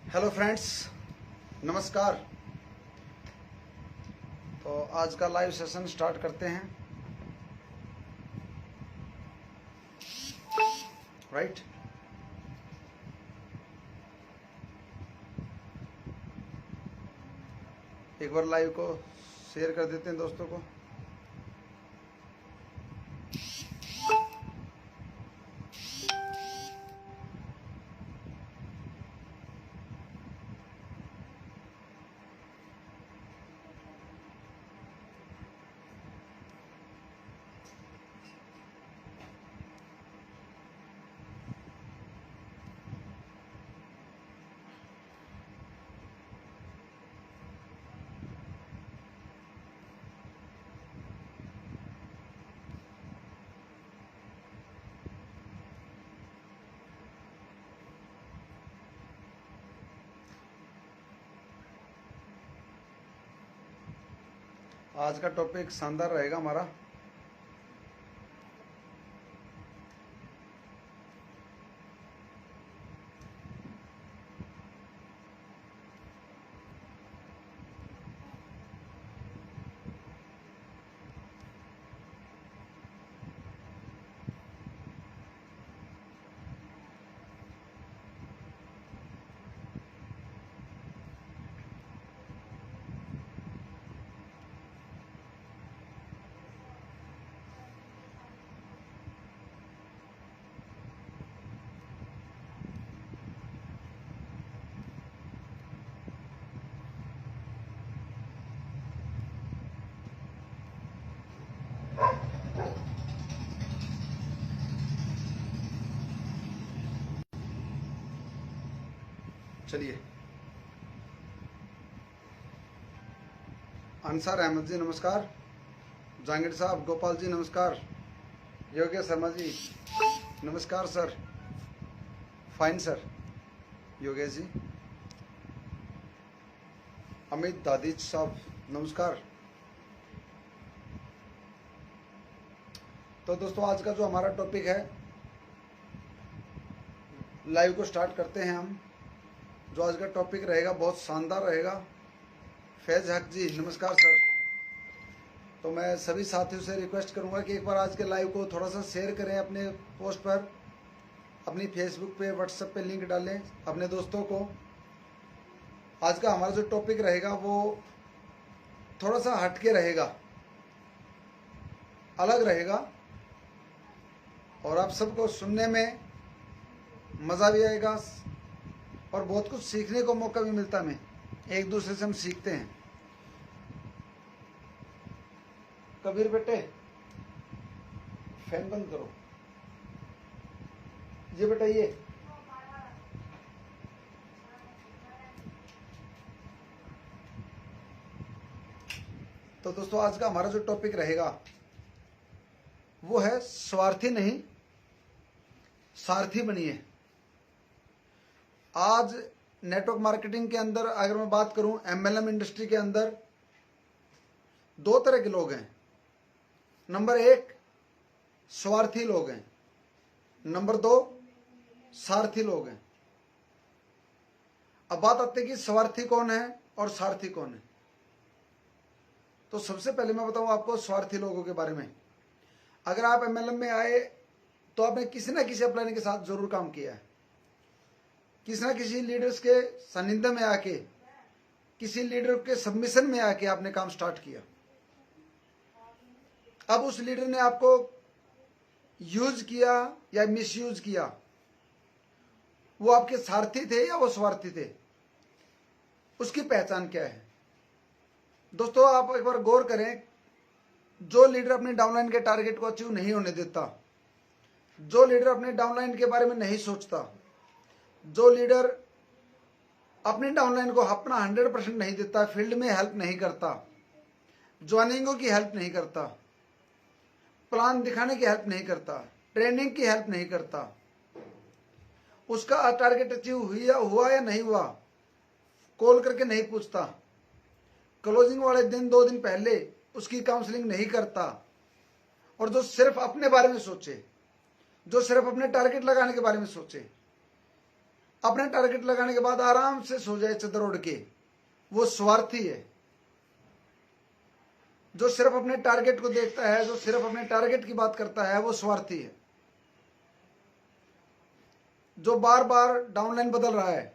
Hello friends, नमस्कार। तो आज का लाइव सेशन स्टार्ट करते हैं। राइट। एक बार लाइव को शेयर कर देते हैं दोस्तों को। आज का टॉपिक शानदार रहेगा हमारा। चलिए, अंसार अहमद जी नमस्कार, जहांगीर साहब, गोपाल जी नमस्कार, योगेश शर्मा जी नमस्कार sir, fine sir, Yogesh ji, Amit दादीज साहब नमस्कार। तो दोस्तों, आज का जो हमारा टॉपिक है, लाइव को स्टार्ट करते हैं हम। जो आज का टॉपिक रहेगा बहुत शानदार रहेगा। फैज हक जी नमस्कार सर। तो मैं सभी साथियों से रिक्वेस्ट करूंगा कि एक बार आज के लाइव को थोड़ा सा शेयर करें, अपने पोस्ट पर, अपनी फेसबुक पे, व्हाट्सएप पे लिंक डालें अपने दोस्तों को। आज का हमारा जो टॉपिक रहेगा वो थोड़ा सा हटके रहेगा, अलग रहेगा, और आप सबको सुनने में मज़ा भी आएगा और बहुत कुछ सीखने को मौका भी मिलता है। एक दूसरे से हम सीखते हैं। कबीर बेटे, फैन बंद करो। ये बेटा, ये तो दोस्तों, आज का हमारा जो टॉपिक रहेगा वो है स्वार्थी नहीं, सारथी बनिए। आज नेटवर्क मार्केटिंग के अंदर अगर मैं बात करूं, एमएलएम इंडस्ट्री के अंदर दो तरह के लोग हैं। नंबर एक, स्वार्थी लोग हैं। नंबर दो, सारथी लोग हैं। अब बात आती है कि स्वार्थी कौन है और सारथी कौन है। तो सबसे पहले मैं बताऊं आपको स्वार्थी लोगों के बारे में। अगर आप एमएलएम में आए तो आपने किसी ना किसी अपलाइन के साथ जरूर काम किया है। किसी ना किसी लीडर्स के सानिध्य में आके, किसी लीडर के सबमिशन में आके आपने काम स्टार्ट किया। अब उस लीडर ने आपको यूज किया या मिसयूज किया, वो आपके सारथी थे या वो स्वार्थी थे, उसकी पहचान क्या है। दोस्तों, आप एक बार गौर करें, जो लीडर अपने डाउनलाइन के टारगेट को अचीव नहीं होने देता, जो लीडर अपने डाउनलाइन के बारे में नहीं सोचता, जो लीडर अपने डाउनलाइन को अपना 100% नहीं देता, फील्ड में हेल्प नहीं करता, ज्वाइनिंगों की हेल्प नहीं करता, प्लान दिखाने की हेल्प नहीं करता, ट्रेनिंग की हेल्प नहीं करता, उसका टारगेट अचीव हुआ या नहीं हुआ कॉल करके नहीं पूछता, क्लोजिंग वाले दिन 2 दिन पहले उसकी काउंसलिंग नहीं करता, और जो सिर्फ अपने बारे में सोचे, जो सिर्फ अपने टारगेट लगाने के बारे में सोचे। अपने टारगेट लगाने के बाद आराम से सो जाए चदर ओढ़ के, वो स्वार्थी है। जो सिर्फ अपने टारगेट को देखता है, जो सिर्फ अपने टारगेट की बात करता है, वो स्वार्थी है। जो बार बार डाउनलाइन बदल रहा है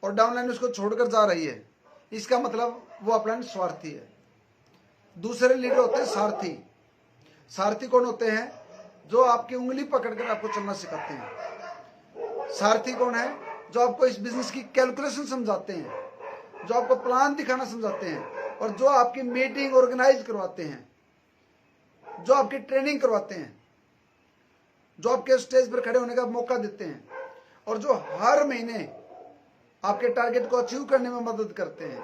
और डाउनलाइन उसको छोड़कर जा रही है, इसका मतलब वो अपलाइन स्वार्थी है। दूसरे लीडर होते हैं सारथी। सारथी कौन होते हैं? जो आपकी उंगली पकड़कर आपको चलना सिखाते हैं। सारथी कौन है? जो आपको इस बिजनेस की कैलकुलेशन समझाते हैं, जो आपको प्लान दिखाना समझाते हैं, और जो आपकी मीटिंग ऑर्गेनाइज करवाते हैं, जो आपकी ट्रेनिंग करवाते हैं, जो आपके स्टेज पर खड़े होने का मौका देते हैं, और जो हर महीने आपके टारगेट को अचीव करने में मदद करते हैं,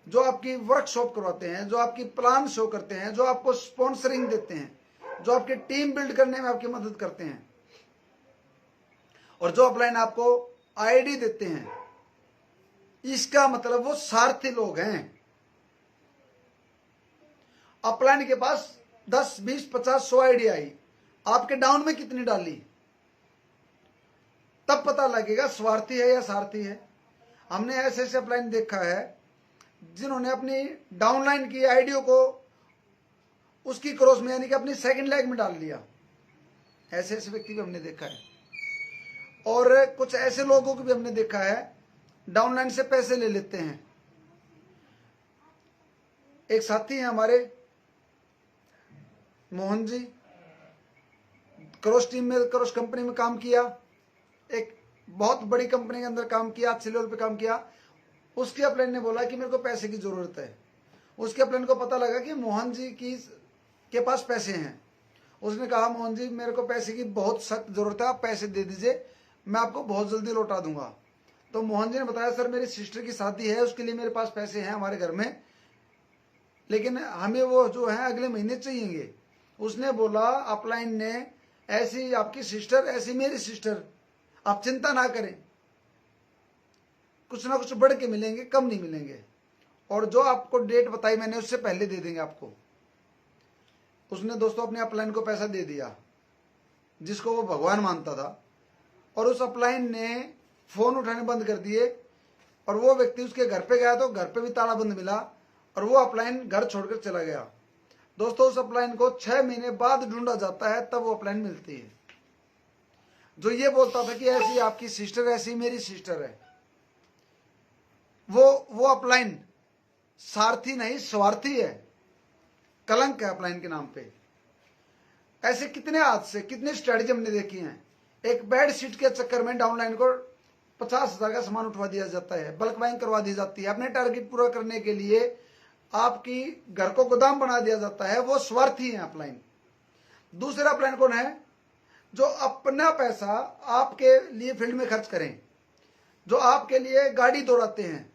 जो आपकी वर्कशॉप करवाते हैं, जो आपकी प्लान शो करते हैं, जो आपको स्पॉन्सरिंग देते हैं, जो आपकी टीम बिल्ड करने में आपकी मदद करते हैं, और जो अपलाइन आपको आईडी देते हैं, इसका मतलब वो सारथी लोग हैं। अपलाइन के पास 10, 20, 50, 100 आईडी आई, आपके डाउन में कितनी डाली, तब पता लगेगा स्वार्थी है या सारथी है। हमने ऐसे ऐसे अपलाइन देखा है जिन्होंने अपनी डाउनलाइन की आईडियो को उसकी क्रॉस में, यानी कि अपनी सेकंड लेग में डाल लिया। ऐसे ऐसे व्यक्ति भी हमने देखा है। और कुछ ऐसे लोगों को भी हमने देखा है डाउनलाइन से पैसे ले लेते हैं। एक साथी हैं हमारे मोहन जी, क्रॉस टीम में, क्रॉस कंपनी में काम किया, एक बहुत बड़ी कंपनी के अंदर काम किया, अच्छे लेवल पे काम किया। उसके अपलाइन ने बोला कि मेरे को पैसे की जरूरत है। उसके अपलाइन को पता लगा कि मोहन जी के पास पैसे हैं। उसने कहा, मोहन जी मेरे को पैसे की बहुत सख्त जरूरत है, आप पैसे दे दीजिए, मैं आपको बहुत जल्दी लौटा दूंगा। तो मोहन जी ने बताया, सर मेरी सिस्टर की शादी है, उसके लिए मेरे पास पैसे हैं हमारे घर में, लेकिन हमें वो जो है अगले महीने चाहिएंगे। उसने बोला अपलाइन ने, ऐसी आपकी सिस्टर ऐसी मेरी सिस्टर, आप चिंता ना करें, कुछ ना कुछ बढ़ के मिलेंगे, कम नहीं मिलेंगे, और जो आपको डेट बताई मैंने उससे पहले दे देंगे आपको। उसने दोस्तों अपने अपलाइन को पैसा दे दिया, जिसको वो भगवान मानता था, और उस अपलाइन ने फोन उठाने बंद कर दिए, और वो व्यक्ति उसके घर पे गया तो घर पे भी ताला बंद मिला, और वो अपलाइन घर छोड़कर चला गया। दोस्तों उस अपलाइन को 6 महीने बाद ढूंढा जाता है, तब वो अपलाइन मिलती है। जो ये बोलता था कि ऐसी आपकी सिस्टर ऐसी मेरी सिस्टर है, वो अपलाइन सारथी नहीं स्वार्थी है, कलंक है अपलाइन के नाम पे। ऐसे कितने हादसे, कितने स्ट्रेटजी हमने देखी हैं। एक बेड शीट के चक्कर में डाउनलाइन को 50,000 का सामान उठवा दिया जाता है, बल्क बाइंग करवा दी जाती है, अपने टारगेट पूरा करने के लिए आपकी घर को गोदाम बना दिया जाता है, वो स्वार्थी है अपलाइन। दूसरा अपलाइन कौन है? जो अपना पैसा आपके लिए फील्ड में खर्च करें, जो आपके लिए गाड़ी दौड़ाते हैं,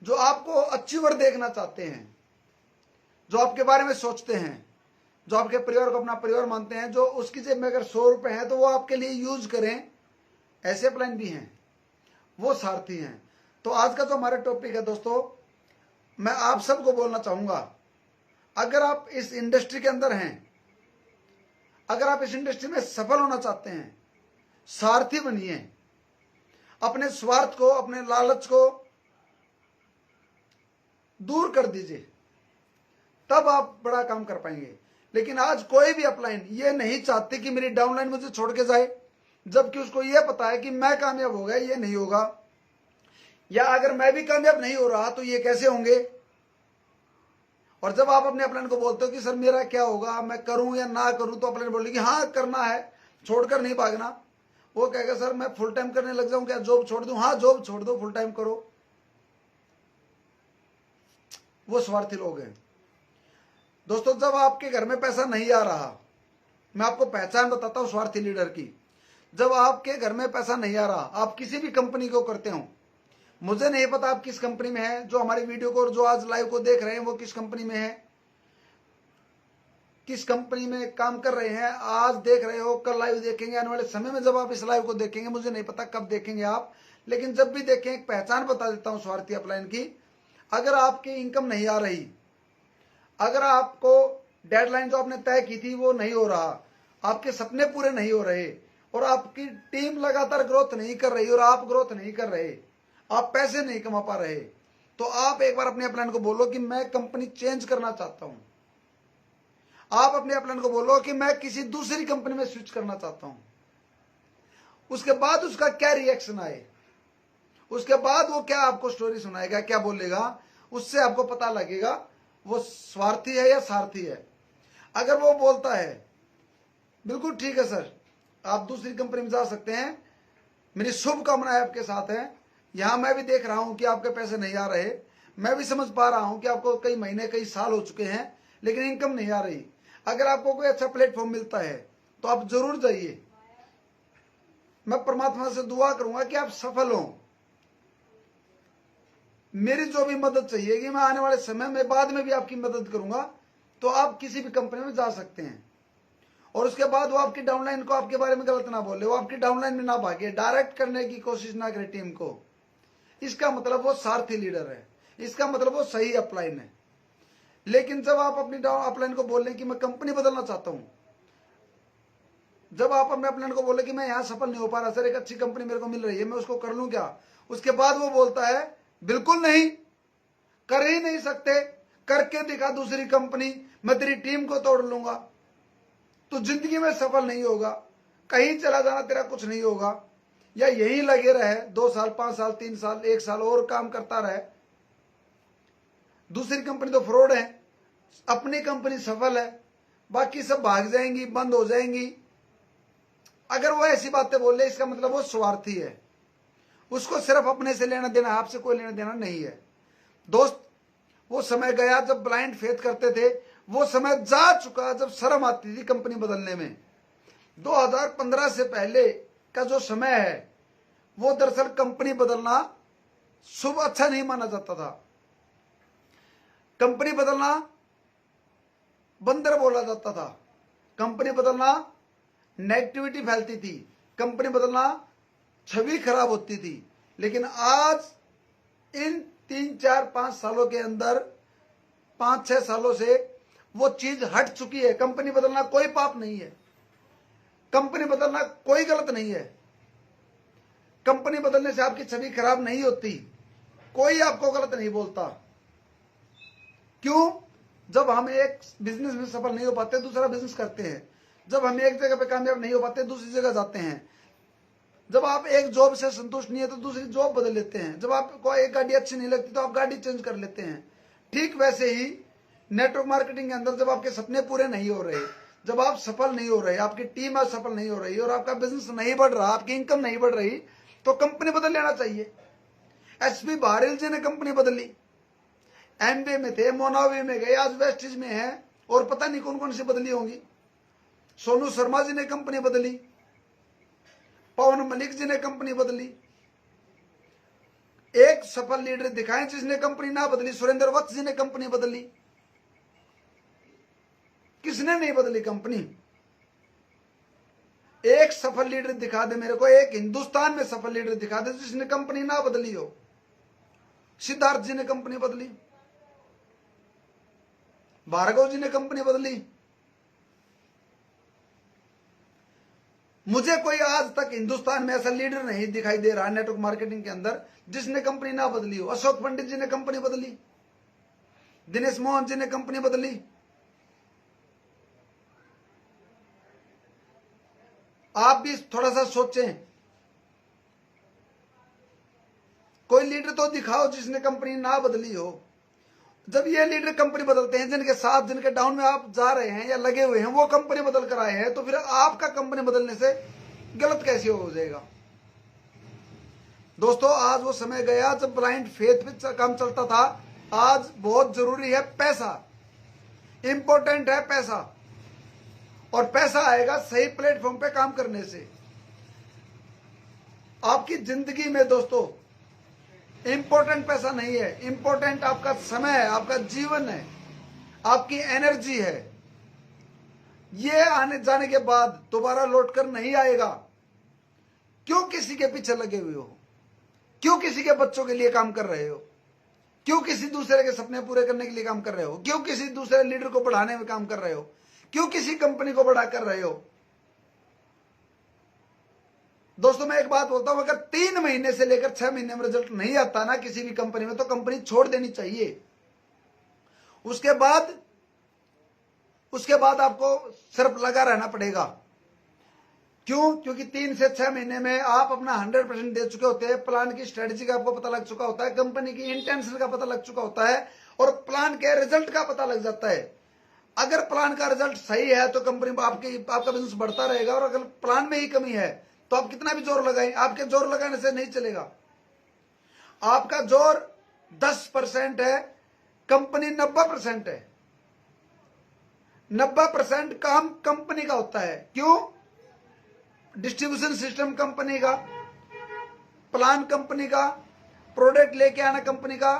जो आपको अचीवर देखना चाहते हैं, जो आपके बारे में सोचते हैं, जो आपके परिवार को अपना परिवार मानते हैं, जो उसकी जेब में अगर 100 रुपए हैं तो वो आपके लिए यूज करें, ऐसे अपलाइन भी हैं, वो सारथी हैं। तो आज का जो हमारा टॉपिक है दोस्तों, मैं आप सबको बोलना चाहूंगा, अगर आप इस इंडस्ट्री के अंदर हैं, अगर आप इस इंडस्ट्री में सफल होना चाहते हैं, सारथी बनिए। अपने स्वार्थ को, अपने लालच को दूर कर दीजिए, तब आप बड़ा काम कर पाएंगे। लेकिन आज कोई भी अपलाइन ये नहीं चाहती कि मेरी डाउनलाइन मुझे छोड़ के जाए, जबकि उसको ये पता है कि मैं कामयाब हो गया ये नहीं होगा, या अगर मैं भी कामयाब नहीं हो रहा तो ये कैसे होंगे। और जब आप अपने अपलाइन को बोलते हो कि सर मेरा क्या होगा, मैं करूं या ना करूं, तो अपलाइन बोलेगी हाँ करना है, छोड़कर नहीं भागना। वो कहेगा सर मैं फुल टाइम करने लग जाऊं क्या, जॉब छोड़ दूं? हाँ जॉब छोड़ दो, फुल टाइम करो। वो स्वार्थी लोग हैं दोस्तों। जब आपके घर में पैसा नहीं आ रहा, मैं आपको पहचान बताता हूं स्वार्थी लीडर की। जब आपके घर में पैसा नहीं आ रहा, आप किसी भी कंपनी को करते हो, मुझे नहीं पता आप किस कंपनी में है, जो हमारी वीडियो को और जो आज लाइव को देख रहे हैं वो किस कंपनी में है, किस कंपनी में काम कर रहे हैं, आज देख रहे हो, कल लाइव देखेंगे, आने वाले समय में जब आप इस लाइव को देखेंगे, मुझे नहीं पता कब देखेंगे आप, लेकिन जब भी देखें एक पहचान बता देता हूं स्वार्थी अपलाइन की। अगर आपकी इनकम नहीं आ रही, अगर आपको डेडलाइन जो आपने तय की थी वो नहीं हो रहा, आपके सपने पूरे नहीं हो रहे, और आपकी टीम लगातार ग्रोथ नहीं कर रही और आप ग्रोथ नहीं कर रहे, आप पैसे नहीं कमा पा रहे, तो आप एक बार अपने अपलाइन को बोलो कि मैं कंपनी चेंज करना चाहता हूं। आप अपने अपलाइन को बोलो कि मैं किसी दूसरी कंपनी में स्विच करना चाहता हूं। उसके बाद उसका क्या रिएक्शन आए, उसके बाद वो क्या आपको स्टोरी सुनाएगा, क्या बोलेगा, उससे आपको पता लगेगा वो स्वार्थी है या सारथी है। अगर वो बोलता है बिल्कुल ठीक है सर, आप दूसरी कंपनी में जा सकते हैं, मेरी शुभकामनाएं आपके साथ हैं, यहां मैं भी देख रहा हूं कि आपके पैसे नहीं आ रहे, मैं भी समझ पा रहा हूं कि आपको कई महीने कई साल हो चुके हैं लेकिन इनकम नहीं आ रही। अगर आपको कोई अच्छा प्लेटफॉर्म मिलता है तो आप जरूर जाइए, मैं परमात्मा से दुआ करूंगा कि आप सफल हो। मेरी जो भी मदद चाहिए कि मैं आने वाले समय में बाद में भी आपकी मदद करूंगा, तो आप किसी भी कंपनी में जा सकते हैं। और उसके बाद वो आपकी डाउनलाइन को आपके बारे में गलत ना बोले, वो आपकी डाउनलाइन में ना भागे, डायरेक्ट करने की कोशिश ना करे टीम को। इसका मतलब वो सारथी लीडर है, इसका मतलब वो सही अपलाइन है। लेकिन जब आप अपनी अपलाइन को बोल रहे कि मैं कंपनी बदलना चाहता हूं, जब आप अपने अपलाइन को बोले कि मैं यहां सफल नहीं हो पा रहा सर, एक अच्छी कंपनी मेरे को मिल रही है, मैं उसको कर लूं क्या, उसके बाद वो बोलता है बिल्कुल नहीं, कर ही नहीं सकते, करके दिखा दूसरी कंपनी, मैं तेरी टीम को तोड़ लूंगा, तो जिंदगी में सफल नहीं होगा, कहीं चला जाना तेरा कुछ नहीं होगा, या यहीं लगे रहे 2 साल 5 साल 3 साल 1 साल और काम करता रहे, दूसरी कंपनी तो फ्रॉड है, अपनी कंपनी सफल है, बाकी सब भाग जाएंगी, बंद हो जाएंगी। अगर वो ऐसी बातें बोले इसका मतलब वो स्वार्थी है, उसको सिर्फ अपने से लेना देना, आपसे कोई लेना देना नहीं है। दोस्त, वो समय गया जब ब्लाइंड फेथ करते थे, वो समय जा चुका जब शर्म आती थी कंपनी बदलने में। 2015 से पहले का जो समय है वो दरअसल कंपनी बदलना शुभ अच्छा नहीं माना जाता था। कंपनी बदलना बंदर बोला जाता था, कंपनी बदलना नेगेटिविटी फैलती थी, कंपनी बदलना छवि खराब होती थी। लेकिन आज इन 3 4 5 सालों के अंदर, 5 6 सालों से वो चीज हट चुकी है। कंपनी बदलना कोई पाप नहीं है, कंपनी बदलना कोई गलत नहीं है, कंपनी बदलने से आपकी छवि खराब नहीं होती, कोई आपको गलत नहीं बोलता। क्यों? जब हम एक बिजनेस में सफल नहीं हो पाते दूसरा बिजनेस करते हैं, जब हम एक जगह पे कामयाब नहीं हो पाते दूसरी जगह जाते हैं, जब आप एक जॉब से संतुष्ट नहीं है तो दूसरी जॉब बदल लेते हैं, जब आपको एक गाड़ी अच्छी नहीं लगती तो आप गाड़ी चेंज कर लेते हैं। ठीक वैसे ही नेटवर्क मार्केटिंग के अंदर जब आपके सपने पूरे नहीं हो रहे, जब आप सफल नहीं हो रहे, आपकी टीम आज सफल नहीं हो रही और आपका बिजनेस नहीं बढ़ रहा, आपकी इनकम नहीं बढ़ रही, तो कंपनी बदल लेना चाहिए। एसपी बहरल जी ने कंपनी बदली, एमबी में थे, मोनावी में गए, आज वेस्टिज में है, और पता नहीं कौन कौन सी बदली होंगी। सोनू शर्मा जी ने कंपनी बदली, पवन मलिक जी ने कंपनी बदली। एक सफल लीडर दिखाएं जिसने कंपनी ना बदली। सुरेंद्र वत्स जी ने कंपनी बदली, किसने नहीं बदली कंपनी? एक सफल लीडर दिखा दे मेरे को, एक हिंदुस्तान में सफल लीडर दिखा दे जिसने कंपनी ना बदली हो। सिद्धार्थ जी ने कंपनी बदली, भार्गव जी ने कंपनी बदली। मुझे कोई आज तक हिंदुस्तान में ऐसा लीडर नहीं दिखाई दे रहा नेटवर्क मार्केटिंग के अंदर जिसने कंपनी ना बदली हो। अशोक पंडित जी ने कंपनी बदली, दिनेश मोहन जी ने कंपनी बदली। आप भी थोड़ा सा सोचें, कोई लीडर तो दिखाओ जिसने कंपनी ना बदली हो। जब ये लीडर कंपनी बदलते हैं, जिनके साथ जिनके डाउन में आप जा रहे हैं या लगे हुए हैं, वो कंपनी बदल कर आए हैं, तो फिर आपका कंपनी बदलने से गलत कैसे हो जाएगा? दोस्तों, आज वो समय गया जब ब्लाइंड फेथ पे काम चलता था। आज बहुत जरूरी है पैसा, इंपॉर्टेंट है पैसा, और पैसा आएगा सही प्लेटफॉर्म पे काम करने से। आपकी जिंदगी में दोस्तों इंपॉर्टेंट पैसा नहीं है, इंपॉर्टेंट आपका समय है, आपका जीवन है, आपकी एनर्जी है। ये आने जाने के बाद दोबारा लौट कर नहीं आएगा। क्यों किसी के पीछे लगे हुए हो? क्यों किसी के बच्चों के लिए काम कर रहे हो? क्यों किसी दूसरे के सपने पूरे करने के लिए काम कर रहे हो? क्यों किसी दूसरे लीडर को बढ़ाने में काम कर रहे हो? क्यों किसी कंपनी को बड़ा कर रहे हो? दोस्तों मैं एक बात बोलता हूं, अगर 3 महीने से लेकर 6 महीने में रिजल्ट नहीं आता ना किसी भी कंपनी में, तो कंपनी छोड़ देनी चाहिए। उसके बाद आपको सिर्फ लगा रहना पड़ेगा। क्यों? क्योंकि 3 से 6 महीने में आप अपना 100% दे चुके होते हैं, प्लान की स्ट्रेटेजी का आपको पता लग चुका होता है, कंपनी की इंटेंशन का पता लग चुका होता है, और प्लान के रिजल्ट का पता लग जाता है। अगर प्लान का रिजल्ट सही है तो कंपनी आपका बिजनेस बढ़ता रहेगा, और अगर प्लान में ही कमी है तो आप कितना भी जोर लगाएं, आपके जोर लगाने से नहीं चलेगा। आपका जोर 10% है, कंपनी 90% है। 90% काम कंपनी का होता है। क्यों? डिस्ट्रीब्यूशन सिस्टम कंपनी का, प्लान कंपनी का, प्रोडक्ट लेके आना कंपनी का,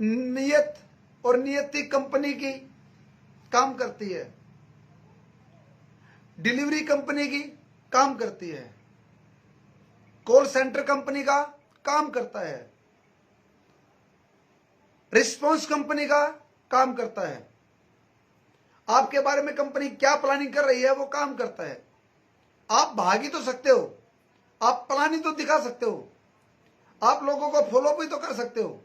नियत और नियति कंपनी की काम करती है, डिलीवरी कंपनी की काम करती है, कॉल सेंटर कंपनी का काम करता है, रिस्पॉन्स कंपनी का काम करता है, आपके बारे में कंपनी क्या प्लानिंग कर रही है वो काम करता है। आप भाग ही तो सकते हो, आप प्लानिंग तो दिखा सकते हो, आप लोगों को फॉलो भी तो कर सकते हो।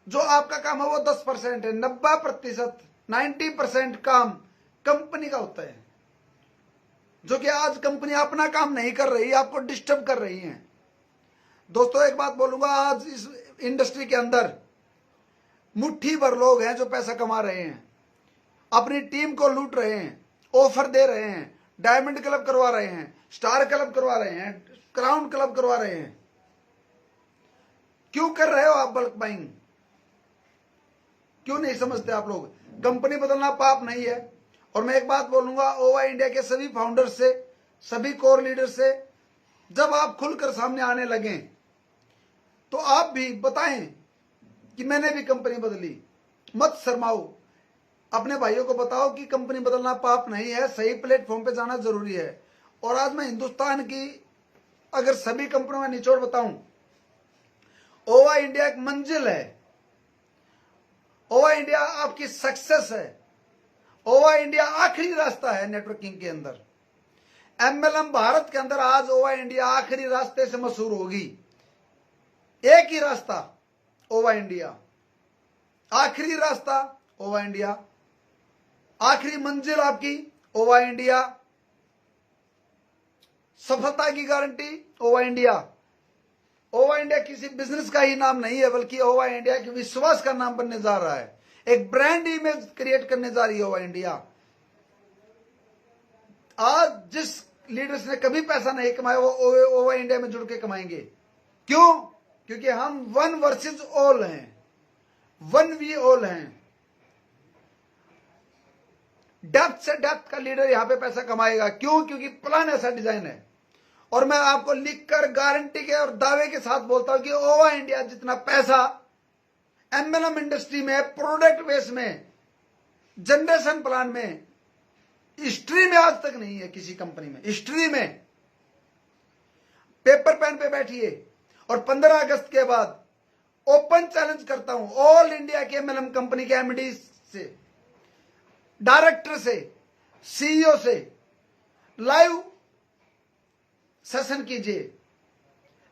जो आपका काम है वो 10% है, 90% 90% काम कंपनी का होता है, जो कि आज कंपनी अपना काम नहीं कर रही, आपको डिस्टर्ब कर रही है। दोस्तों एक बात बोलूंगा, आज इस इंडस्ट्री के अंदर मुट्ठी भर लोग हैं जो पैसा कमा रहे हैं, अपनी टीम को लूट रहे हैं, ऑफर दे रहे हैं, डायमंड क्लब करवा रहे हैं, स्टार क्लब करवा रहे हैं, क्राउन क्लब करवा रहे हैं। क्यों कर रहे हो आप बल्क बाइंग? क्यों नहीं समझते आप लोग? कंपनी बदलना पाप नहीं है। और मैं एक बात बोलूंगा ओवा इंडिया के सभी फाउंडर से, सभी कोर लीडर से, जब आप खुलकर सामने आने लगे तो आप भी बताएं कि मैंने भी कंपनी बदली। मत शर्माओ, अपने भाइयों को बताओ कि कंपनी बदलना पाप नहीं है, सही प्लेटफॉर्म पे जाना जरूरी है। और आज मैं हिंदुस्तान की अगर सभी कंपनियों का निचोड़ बताऊं, ओवा इंडिया एक मंजिल है, ओवा इंडिया आपकी सक्सेस है, ओवा इंडिया आखिरी रास्ता है नेटवर्किंग के अंदर। एमएलएम भारत के अंदर आज ओवा इंडिया आखिरी रास्ते से मशहूर होगी। एक ही रास्ता ओवा इंडिया, आखिरी रास्ता ओवा इंडिया, आखिरी मंजिल आपकी ओवा इंडिया, सफलता की गारंटी ओवा इंडिया। ओवा इंडिया किसी बिजनेस का ही नाम नहीं है, बल्कि ओवा इंडिया के विश्वास का नाम बनने जा रहा है, एक ब्रांड इमेज क्रिएट करने जा रही है ओवा इंडिया। आज जिस लीडर्स ने कभी पैसा नहीं कमाया वो ओवा इंडिया में जुड़ के कमाएंगे। क्यों? क्योंकि हम वन वर्सेस ऑल हैं, वन वी ऑल हैं। डेप्थ से डेप्थ का लीडर यहां पे पैसा कमाएगा। क्यों? क्योंकि प्लान ऐसा डिजाइन है। और मैं आपको लिखकर गारंटी के और दावे के साथ बोलता हूं कि ओवा इंडिया जितना पैसा एमएलएम इंडस्ट्री में, प्रोडक्ट बेस में, जनरेशन प्लान में, हिस्ट्री में आज तक नहीं है किसी कंपनी में। हिस्ट्री में पेपर पेन पे बैठिए और 15 अगस्त के बाद ओपन चैलेंज करता हूं ऑल इंडिया के एमएलएम कंपनी के एमडी से, डायरेक्टर से, सीईओ से लाइव सेशन कीजिए,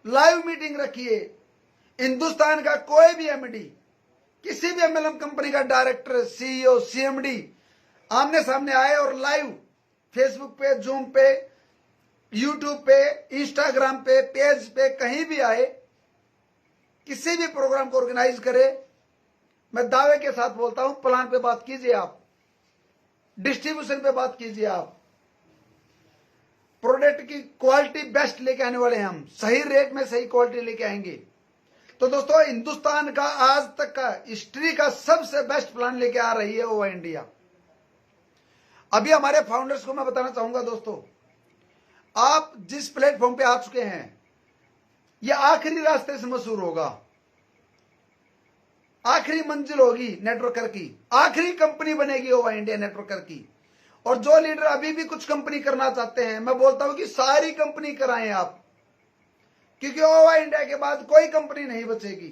लाइव मीटिंग रखिए। हिंदुस्तान का कोई भी एमडी, किसी भी एमएलएम कंपनी का डायरेक्टर, सीईओ, सीएमडी आमने सामने आए और लाइव फेसबुक पे, जूम पे, यूट्यूब पे, इंस्टाग्राम पे, पेज पे, कहीं भी आए, किसी भी प्रोग्राम को ऑर्गेनाइज करे। मैं दावे के साथ बोलता हूं, प्लान पे बात कीजिए आप, डिस्ट्रीब्यूशन पे बात कीजिए आप, प्रोडक्ट की क्वालिटी बेस्ट लेके आने वाले हैं हम, सही रेट में सही क्वालिटी लेके आएंगे। तो दोस्तों हिंदुस्तान का आज तक का हिस्ट्री का सबसे बेस्ट प्लान लेके आ रही है ओवा इंडिया। अभी हमारे फाउंडर्स को मैं बताना चाहूंगा दोस्तों, आप जिस प्लेटफॉर्म पे आ चुके हैं ये आखिरी रास्ते से मशहूर होगा, आखिरी मंजिल होगी नेटवर्कर की, आखिरी कंपनी बनेगी ओवा इंडिया नेटवर्कर की। और जो लीडर अभी भी कुछ कंपनी करना चाहते हैं, मैं बोलता हूं कि सारी कंपनी कराएं आप, क्योंकि ओवा इंडिया के बाद कोई कंपनी नहीं बचेगी।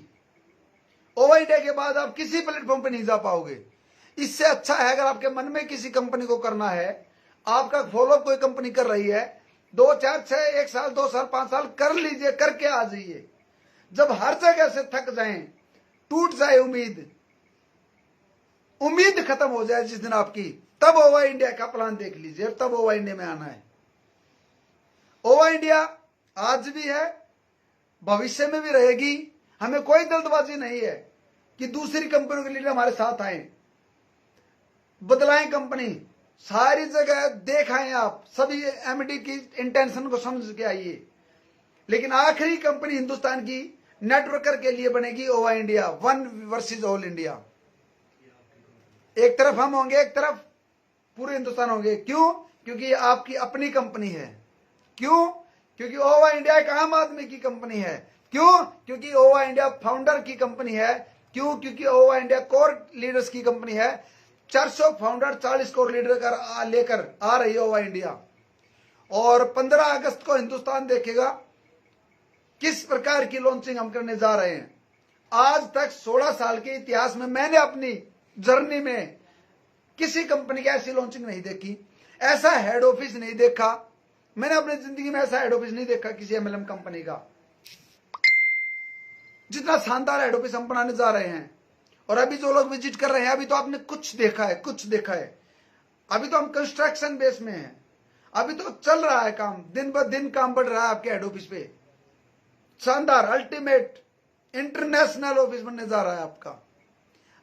ओवा इंडिया के बाद आप किसी प्लेटफॉर्म पे नहीं जा पाओगे। इससे अच्छा है अगर आपके मन में किसी कंपनी को करना है, आपका फॉलो कोई कंपनी कर रही है, 2 4 6 1 साल 2 साल 5 साल कर लीजिए, करके आ जाइए। जब हर जगह से थक जाएं, टूट जाए उम्मीद, उम्मीद खत्म हो जाए जिस दिन आपकी, तब ओवा इंडिया का प्लान देख लीजिए, तब ओवा इंडिया में आना है। ओवा इंडिया आज भी है, भविष्य में भी रहेगी। हमें कोई जल्दबाजी नहीं है कि दूसरी कंपनियों के लीडर हमारे साथ आए, बदलाएं कंपनी, सारी जगह देखाएं, आप सभी एमडी की इंटेंशन को समझ के आइए। लेकिन आखिरी कंपनी हिंदुस्तान की नेटवर्कर के लिए बनेगी ओवा India, one versus all India. एक तरफ हम होंगे, एक तरफ पूरे हिंदुस्तान होंगे। क्यों? क्योंकि ये आपकी अपनी कंपनी है। क्यों? क्योंकि ओवा इंडिया एक आम आदमी की कंपनी है। क्यों? क्योंकि ओवा इंडिया फाउंडर की कंपनी है। क्यों? क्योंकि ओवा इंडिया कोर लीडर्स की कंपनी है। 400 फाउंडर 40 कोर लीडर लेकर आ रही है ओवा इंडिया। और 15 अगस्त को हिंदुस्तान देखेगा किस प्रकार की लॉन्चिंग हम करने जा रहे हैं। आज तक 16 साल के इतिहास में मैंने अपनी जर्नी में किसी कंपनी की ऐसी लॉन्चिंग नहीं देखी, ऐसा हेड ऑफिस नहीं देखा। मैंने अपनी जिंदगी में ऐसा हेड ऑफिस नहीं देखा किसी एमएलएम कंपनी का, जितना शानदार हेड ऑफिस हम बनाने जा रहे हैं। और अभी जो लोग विजिट कर रहे हैं, अभी तो आपने कुछ देखा है, कुछ देखा है। अभी तो हम कंस्ट्रक्शन बेस में हैं, अभी तो चल रहा है काम, दिन ब दिन काम बढ़ रहा है आपके हेड ऑफिस पे। शानदार अल्टीमेट इंटरनेशनल ऑफिस बनने जा रहा है आपका।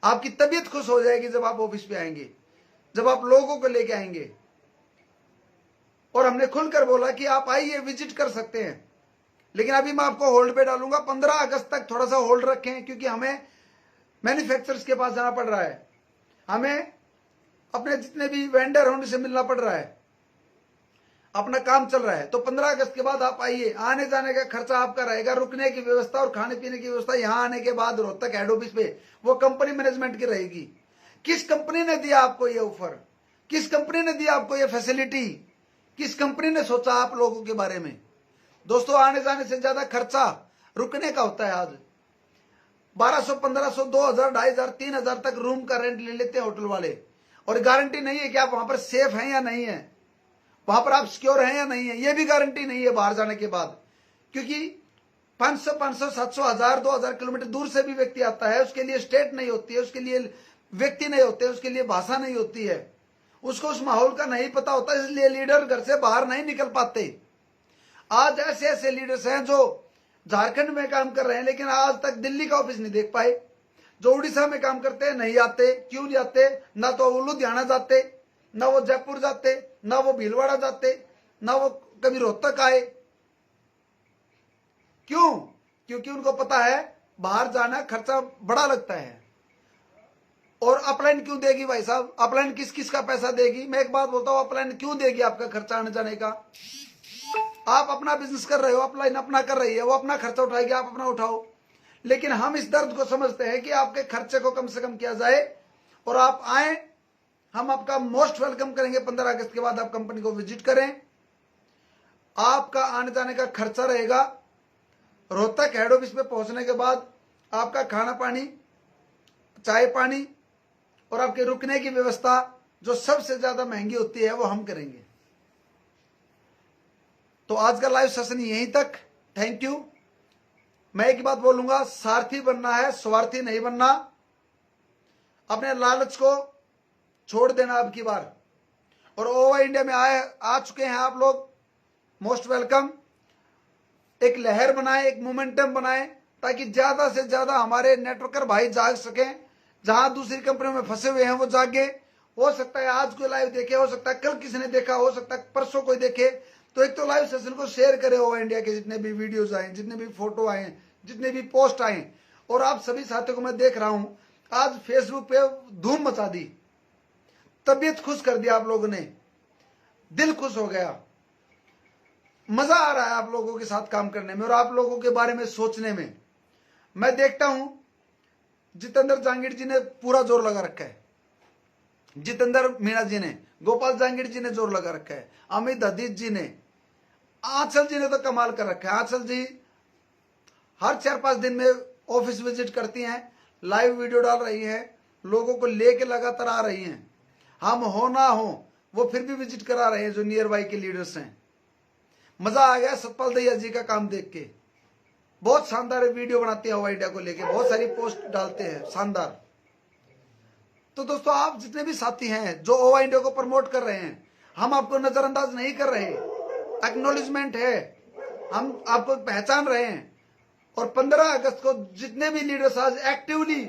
आपकी तबीयत खुश हो जाएगी जब आप ऑफिस पे आएंगे, जब आप लोगों को लेके आएंगे। और हमने खुलकर बोला कि आप आइए, विजिट कर सकते हैं, लेकिन अभी मैं आपको होल्ड पे डालूंगा। 15 अगस्त तक थोड़ा सा होल्ड रखें, क्योंकि हमें मैन्युफैक्चरर्स के पास जाना पड़ रहा है, हमें अपने जितने भी वेंडर हैं उनसे मिलना पड़ रहा है, अपना काम चल रहा है। तो 15 अगस्त के बाद आप आइए। आने जाने का खर्चा आपका रहेगा, रुकने की व्यवस्था और खाने पीने की व्यवस्था यहाँ आने के बाद रोहतक हेड ऑफिस पे वो कंपनी मैनेजमेंट की रहेगी। किस कंपनी ने दिया आपको ये ऑफर? किस कंपनी ने दिया आपको ये फैसिलिटी? किस कंपनी ने सोचा आप लोगों के बारे में? दोस्तों, आने जाने से ज्यादा खर्चा रुकने का होता है। आज 1200 1500 2000 2500 3000 तक रूम का रेंट ले लेते हैं होटल वाले, और गारंटी नहीं है कि आप वहां पर सेफ हैं या नहीं है, वहां पर आप सिक्योर हैं या नहीं है, ये भी गारंटी नहीं है बाहर जाने के बाद। क्योंकि 500 500 700 1000 2000 किलोमीटर दूर से भी व्यक्ति आता है, उसके लिए स्टेट नहीं होती है, उसके लिए व्यक्ति नहीं होते, उसके लिए भाषा नहीं होती है, उसको उस माहौल का नहीं पता होता, इसलिए लीडर घर से बाहर नहीं निकल पाते। आज ऐसे ऐसे लीडर्स हैं जो झारखंड में काम कर रहे हैं, लेकिन आज तक दिल्ली का ऑफिस नहीं देख पाए। जो उड़ीसा में काम करते हैं नहीं आते। क्यों नहीं आते? ना तो वो लुधियाना जाते, ना वो जयपुर जाते, ना वो भीलवाड़ा जाते, ना वो कभी रोहतक आए। क्यों? क्योंकि उनको पता है बाहर जाना खर्चा बड़ा लगता है। और अपलाइन क्यों देगी भाई साहब? अपलाइन किस किस का पैसा देगी? मैं एक बात बोलता हूं, अपलाइन क्यों देगी आपका खर्चा आने जाने का? आप अपना बिजनेस कर रहे हो, अपलाइन अपना कर रही है, वो अपना खर्चा उठाएगी, आप अपना उठाओ। लेकिन हम इस दर्द को समझते हैं कि आपके खर्चे को कम से कम किया जाए और आप आए, हम आपका मोस्ट वेलकम करेंगे। 15 अगस्त के बाद आप कंपनी को विजिट करें। आपका आने जाने का खर्चा रहेगा। रोहतक हेड ऑफिस पे पहुंचने के बाद आपका खाना पानी, चाय पानी और आपके रुकने की व्यवस्था जो सबसे ज्यादा महंगी होती है वो हम करेंगे। तो आज का लाइव सेशन यहीं तक। Thank you. मैं एक बात बोलूंगा, सारथी बनना है, स्वार्थी नहीं बनना। अपने लालच को छोड़ देना अब की बार। और ओवा इंडिया में आ चुके हैं आप लोग, मोस्ट वेलकम। एक लहर बनाए, एक मोमेंटम बनाए, ताकि ज्यादा से ज्यादा हमारे नेटवर्कर भाई जाग सकें। जहां दूसरी कंपनियों में फंसे हुए हैं वो जागे। हो सकता है आज कोई लाइव देखे, हो सकता है कल किसी ने देखा, हो सकता है परसों कोई देखे। तो एक तो लाइव सेशन को शेयर करें, ओवा इंडिया के जितने भी वीडियोस आए, जितने भी फोटो आए, जितने भी पोस्ट आए। और आप सभी साथियों को मैं देख रहा हूं, आज फेसबुक पे धूम मचा दी, तबीयत खुश कर दिया आप लोगों ने, दिल खुश हो गया। मजा आ रहा है आप लोगों के साथ काम करने में और आप लोगों के बारे में सोचने में। मैं देखता हूं जितेंद्र जहांगीर जी ने पूरा जोर लगा रखा है, जितेंद्र मीणा जी ने, गोपाल जहांगीर जी ने जोर लगा रखा है, अमित हदीज जी ने, आंचल जी ने तो कमाल कर रखा है। आंचल जी हर 4-5 दिन में ऑफिस विजिट करती हैं, लाइव वीडियो डाल रही हैं, लोगों को लेके लगातार आ रही हैं। हम हो ना हो वो फिर भी विजिट करा रहे हैं जो नियर बाई के लीडर्स हैं। मजा आ गया सतपाल दहिया जी का काम देख के। बहुत शानदार वीडियो बनाते हैं ओवा इंडिया को लेके, बहुत सारी पोस्ट डालते हैं, शानदार। तो दोस्तों आप जितने भी साथी हैं जो ओवा इंडिया को प्रमोट कर रहे हैं, हम आपको नजरअंदाज नहीं कर रहे, एक्नॉलेजमेंट है, हम आपको पहचान रहे हैं। और 15 अगस्त को जितने भी लीडर्स आज एक्टिवली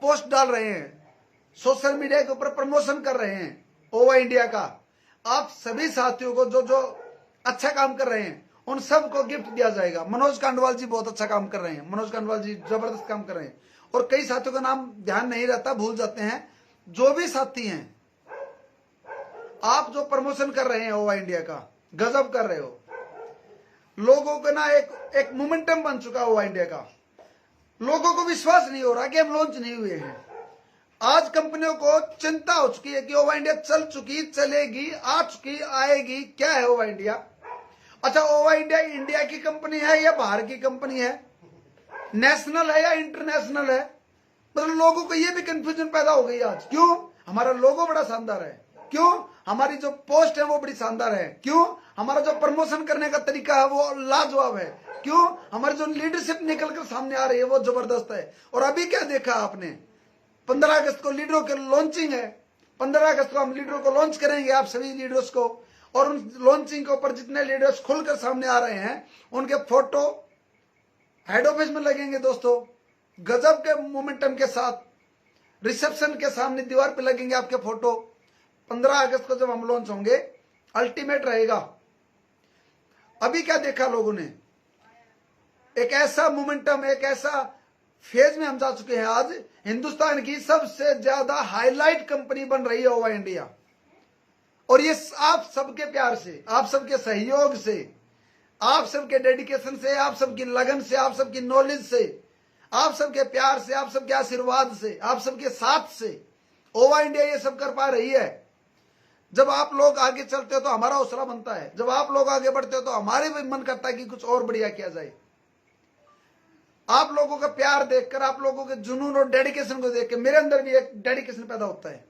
पोस्ट डाल रहे हैं, सोशल मीडिया के ऊपर प्रमोशन कर रहे हैं ओवा इंडिया का, आप सभी साथियों को जो जो अच्छा काम कर रहे हैं उन सबको गिफ्ट दिया जाएगा। मनोज कांडवाल जी बहुत अच्छा काम कर रहे हैं, मनोज कांडवाल जी जबरदस्त काम कर रहे हैं। और कई साथियों का नाम ध्यान नहीं रहता, भूल जाते हैं। जो भी साथी हैं, आप जो प्रमोशन कर रहे हैं ओवा इंडिया का, गजब कर रहे हो। लोगों को ना एक मोमेंटम बन चुका है ओवा इंडिया का। लोगों को विश्वास नहीं हो रहा कि हम लॉन्च नहीं हुए हैं। आज कंपनियों को चिंता हो चुकी है कि ओवा इंडिया चल चुकी, चलेगी, आ चुकी, आएगी, क्या है ओवा इंडिया। अच्छा, ओवा इंडिया इंडिया की कंपनी है या बाहर की कंपनी है, नेशनल है या इंटरनेशनल है, मतलब लोगों को ये भी कंफ्यूजन पैदा हो गई आज। क्यों? हमारा लोगो बड़ा शानदार है, क्यों? हमारी जो पोस्ट है वो बड़ी शानदार है, क्यों? हमारा जो प्रमोशन करने का तरीका है वो लाजवाब है, क्यों? हमारी जो लीडरशिप निकल कर सामने आ रही है वो जबरदस्त है। और अभी क्या देखा आपने, 15 अगस्त को लीडरों के लॉन्चिंग है। 15 अगस्त को हम लीडरों को लॉन्च करेंगे, आप सभी लीडर्स को। और उन लॉन्चिंग के ऊपर जितने लीडर्स खुलकर सामने आ रहे हैं उनके फोटो हेड ऑफिस में लगेंगे दोस्तों, गजब के मोमेंटम के साथ। रिसेप्शन के सामने दीवार पे लगेंगे आपके फोटो। 15 अगस्त को जब हम लॉन्च होंगे, अल्टीमेट रहेगा। अभी क्या देखा लोगों ने, एक ऐसा मोमेंटम, एक ऐसा फेज में हम जा चुके हैं। आज हिंदुस्तान की सबसे ज्यादा हाईलाइट कंपनी बन रही है ओवा इंडिया। और ये आप सबके प्यार से, आप सबके सहयोग से, आप सबके डेडिकेशन से, आप सबकी लगन से, आप सबकी नॉलेज से, आप सबके प्यार से, आप सबके आशीर्वाद से, आप सबके साथ से ओवा इंडिया ये सब कर पा रही है। जब आप लोग आगे चलते हो तो हमारा हौसला बनता है, जब आप लोग आगे बढ़ते हो तो हमारे भी मन करता है कि कुछ और बढ़िया किया जाए। आप लोगों का प्यार देखकर, आप लोगों के जुनून और डेडिकेशन को देख के मेरे अंदर भी एक डेडिकेशन पैदा होता है,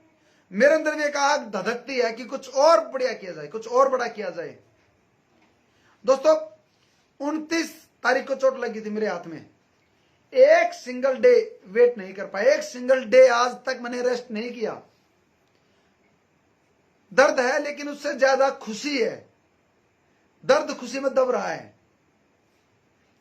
मेरे अंदर भी एक आग धधकती है कि कुछ और बढ़िया किया जाए, कुछ और बड़ा किया जाए। दोस्तों 29 तारीख को चोट लगी थी मेरे हाथ में, एक सिंगल डे वेट नहीं कर पाया, एक सिंगल डे आज तक मैंने रेस्ट नहीं किया। दर्द है लेकिन उससे ज्यादा खुशी है, दर्द खुशी में दब रहा है।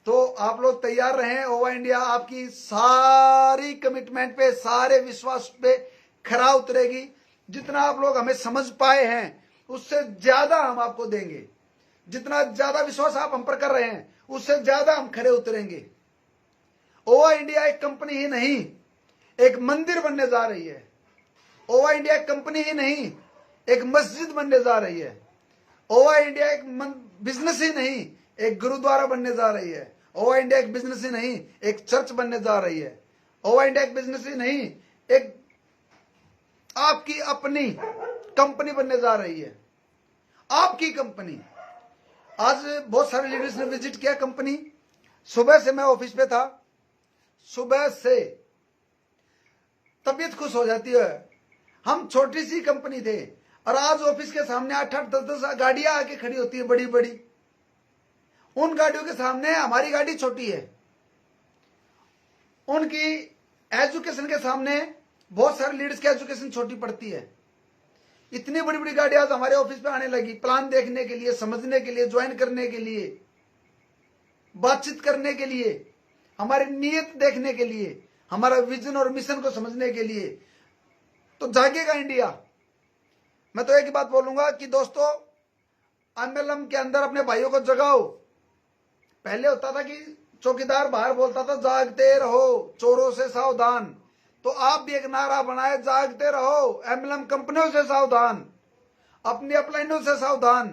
तो आप लोग तैयार रहें, ओवा इंडिया आपकी सारी कमिटमेंट पे, सारे विश्वास पे खरा उतरेगी। जितना आप लोग हमें समझ पाए हैं उससे ज्यादा हम आपको देंगे। जितना ज्यादा विश्वास आप हम पर कर रहे हैं उससे ज्यादा हम खरे उतरेंगे। ओवा इंडिया एक कंपनी ही नहीं, एक मंदिर बनने जा रही है। ओवा इंडिया एक कंपनी ही नहीं, एक मस्जिद बनने जा रही है। ओवा इंडिया एक बिजनेस ही नहीं, एक गुरुद्वारा बनने जा रही है। ओवा इंडिया एक बिजनेस ही नहीं, एक चर्च बनने जा रही है। ओवा इंडिया एक बिजनेस ही नहीं, एक आपकी अपनी कंपनी बनने जा रही है, आपकी कंपनी। आज बहुत सारे लीडर्स ने विजिट किया कंपनी। सुबह से मैं ऑफिस पे था, सुबह से तबीयत खुश हो जाती है। हम छोटी सी कंपनी थे और आज ऑफिस के सामने 8-8, 10-10 गाड़ियां आके खड़ी होती है, बड़ी बड़ी। उन गाड़ियों के सामने हमारी गाड़ी छोटी है, उनकी एजुकेशन के सामने बहुत सारे लीडर्स की एजुकेशन छोटी पड़ती है। इतनी बड़ी बड़ी गाड़ियां आज हमारे ऑफिस पे आने लगी, प्लान देखने के लिए, समझने के लिए, ज्वाइन करने के लिए, बातचीत करने के लिए, हमारी नीयत देखने के लिए, हमारा विजन और मिशन को समझने के लिए। तो जागेगा इंडिया। मैं तो एक ही बात बोलूंगा कि दोस्तों, एमएलएम के अंदर अपने भाइयों को जगाओ। पहले होता था कि चौकीदार बाहर बोलता था जागते रहो, चोरों से सावधान। तो आप भी एक नारा बनाए, जागते रहो, एमएलएम कंपनियों से सावधान, अपनी अपलाइनों से सावधान,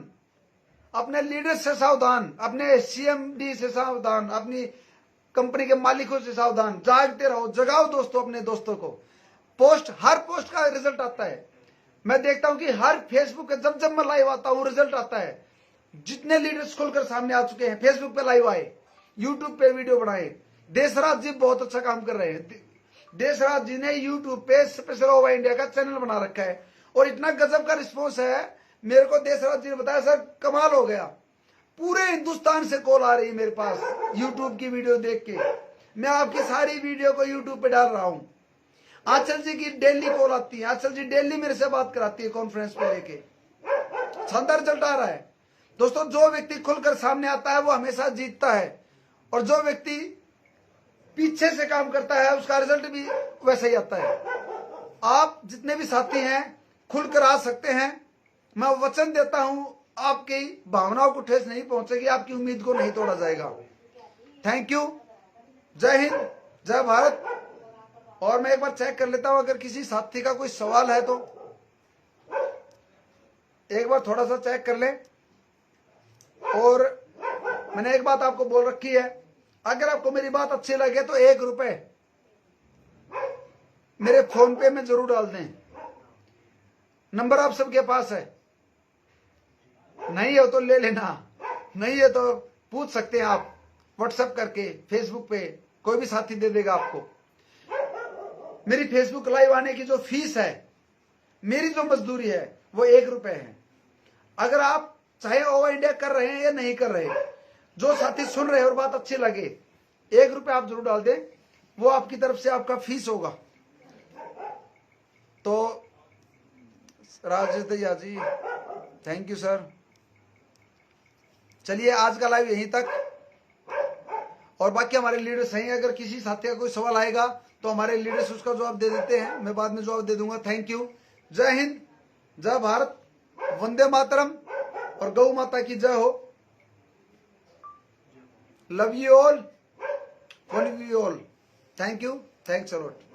अपने लीडर्स से सावधान, अपने सीएमडी से सावधान, अपनी कंपनी के मालिकों से सावधान। जागते रहो, जगाओ दोस्तों अपने दोस्तों को। पोस्ट, हर पोस्ट का रिजल्ट आता है। मैं देखता हूं कि हर फेसबुक पे जब जब मैं लाइव आता हूं रिजल्ट आता है। जितने लीडर्स खुलकर सामने आ चुके हैं, फेसबुक पे लाइव आए, यूट्यूब पे वीडियो बनाए। देशराज जी बहुत अच्छा काम कर रहे हैं। देशराज जी ने यूट्यूब पे स्पेशल ओवा इंडिया का चैनल बना रखा है और इतना गजब का रिस्पॉन्स है। मेरे को देशराज जी ने बताया, सर कमाल हो गया। पूरे हिंदुस्तान से कॉल आ रही है मेरे पास यूट्यूब की वीडियो देख के। मैं आपकी सारी वीडियो को यूट्यूब पे डाल रहा हूं। आंचल जी की डेली कॉल आती है, आंचल जी डेली मेरे से बात कराती है कॉन्फ्रेंस पे लेके। शानदार रिजल्ट आ रहा है दोस्तों। जो व्यक्ति खुलकर सामने आता है वो हमेशा जीतता है, और जो व्यक्ति पीछे से काम करता है उसका रिजल्ट भी वैसा ही आता है। आप जितने भी साथी हैं खुलकर आ सकते हैं। मैं वचन देता हूं आपकी भावनाओं को ठेस नहीं पहुंचेगी, आपकी उम्मीद को नहीं तोड़ा जाएगा। Thank you. जय हिंद, जय भारत। और मैं एक बार चेक कर लेता हूं, अगर किसी साथी का कोई सवाल है तो एक बार थोड़ा सा चेक कर ले। और मैंने एक बात आपको बोल रखी है, अगर आपको मेरी बात अच्छी लगे तो 1 रुपए मेरे फोन पे में जरूर डाल दें। नंबर आप सबके पास है, नहीं हो तो ले लेना, नहीं है तो पूछ सकते हैं आप व्हाट्सएप करके, फेसबुक पे कोई भी साथी दे देगा आपको। मेरी फेसबुक लाइव आने की जो फीस है, मेरी जो मजदूरी है वो 1 रुपए है। अगर आप चाहे ओवर इंडिया कर रहे हैं या नहीं कर रहे, जो साथी सुन रहे हैं और बात अच्छी लगे, 1 रुपए आप जरूर डाल दें, वो आपकी तरफ से आपका फीस होगा। तो राजेश दैया जी, थैंक यू सर। चलिए आज का लाइव यहीं तक, और बाकी हमारे लीडर्स हैं, अगर किसी साथी का कोई सवाल आएगा तो हमारे लीडर्स उसका जवाब दे देते हैं, मैं बाद में जवाब दे दूंगा। Thank you. जय हिंद, जय भारत, वंदे मातरम, और गौ माता की जय हो। Love you all, follow you all. Thank you, thanks a lot.